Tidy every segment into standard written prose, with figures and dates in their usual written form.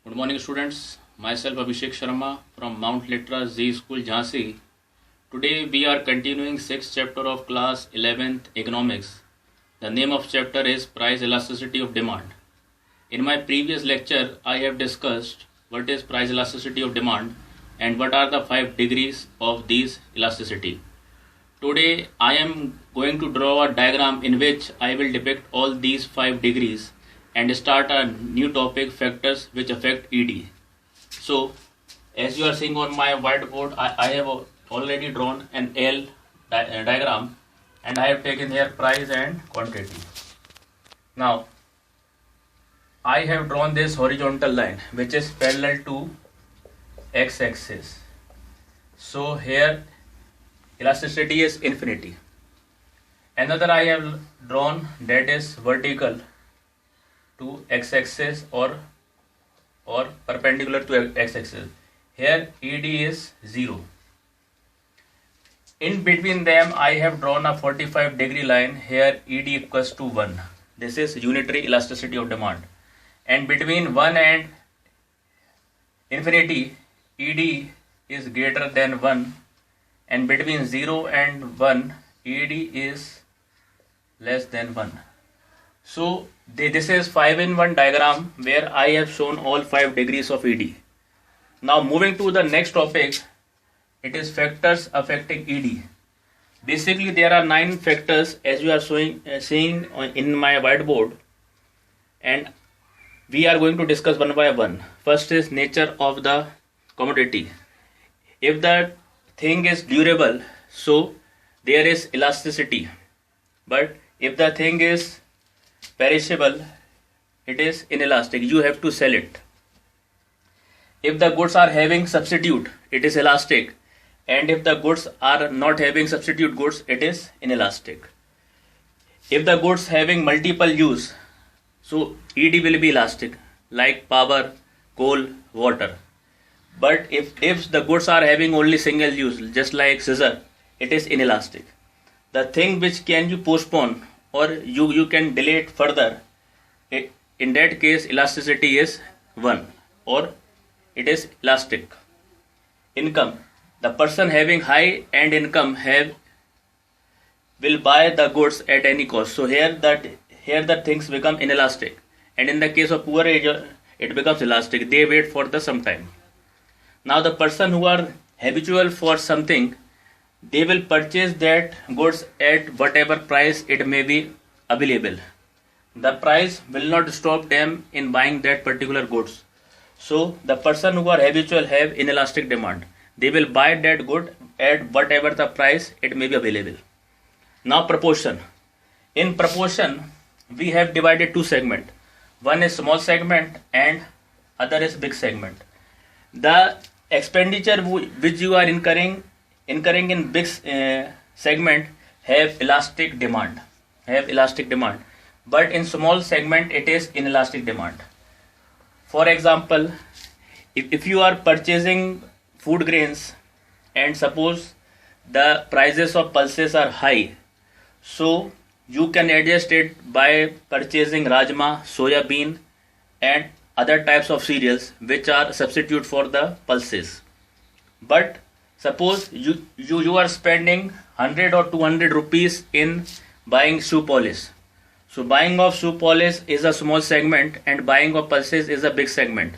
Good morning, students. Myself Abhishek Sharma from Mount Litra Z School, Jhansi. Today we are continuing 6th chapter of class 11th Economics. The name of chapter is Price Elasticity of Demand. In my previous lecture, I have discussed what is price elasticity of demand and what are the 5 degrees of these elasticity. Today I am going to draw a diagram in which I will depict all these 5 degrees and start a new topic, factors which affect ED. So as you are seeing on my whiteboard, I have already drawn an L diagram and I have taken here price and quantity. Now I have drawn this horizontal line which is parallel to x-axis. So here elasticity is infinity. Another I have drawn that is vertical to x-axis or perpendicular to x-axis. Here ED is 0. In between them I have drawn a 45-degree line. Here ED equals to 1. This is unitary elasticity of demand. And between 1 and infinity ED is greater than 1, and between 0 and 1 ED is less than 1. So this is 5-in-1 diagram where I have shown all 5 degrees of ED. Now moving to the next topic, it is factors affecting ED. Basically there are 9 factors as you are seeing in my whiteboard, and we are going to discuss one by one. First is nature of the commodity. If the thing is durable, so there is elasticity. But if the thing is perishable, it is inelastic. You have to sell it. If the goods are having substitute, it is elastic. And if the goods are not having substitute goods, it is inelastic. If the goods having multiple use, so ED will be elastic, like power, coal, water. But if the goods are having only single use, just like scissor, it is inelastic. The thing which can you postpone or you can delay it further, in that case elasticity is 1 or it is elastic. Income. The person having high end income will buy the goods at any cost. So here the things become inelastic, and in the case of poor age it becomes elastic. They wait for some time. Now the person who are habitual for something, they will purchase that goods at whatever price it may be available. The price will not stop them in buying that particular goods. So the person who are habitual have inelastic demand. They will buy that good at whatever the price it may be available. Now proportion. In proportion we have divided 2 segments. One is small segment and other is big segment. The expenditure which you are incurring in big segment have elastic demand. But in small segment it is inelastic demand. For example, if you are purchasing food grains and suppose the prices of pulses are high, so you can adjust it by purchasing rajma, soya bean and other types of cereals which are substitute for the pulses. But suppose you are spending 100 or 200 rupees in buying shoe polish. So buying of shoe polish is a small segment and buying of pulses is a big segment.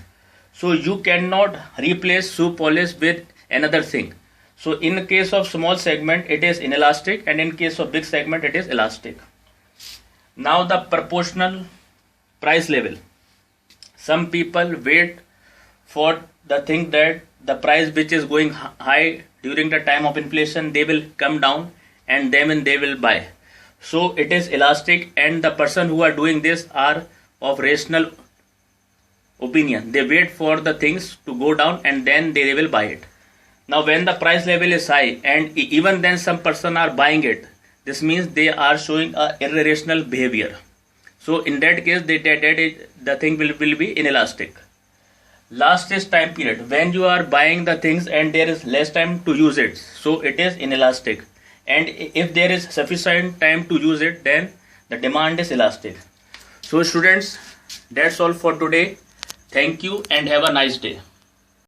So you cannot replace shoe polish with another thing. So in case of small segment it is inelastic, and in case of big segment it is elastic. Now the proportional price level. Some people wait for the thing that the price which is going high during the time of inflation, they will come down and then they will buy. So it is elastic, and the person who are doing this are of rational opinion. They wait for the things to go down and then they will buy it. Now when the price level is high and even then some person are buying it, this means they are showing a irrational behavior. So in that case the thing will be inelastic. Last is time period. When you are buying the things and there is less time to use it, so it is inelastic. And if there is sufficient time to use it, then the demand is elastic. So students, that's all for today. Thank you and have a nice day.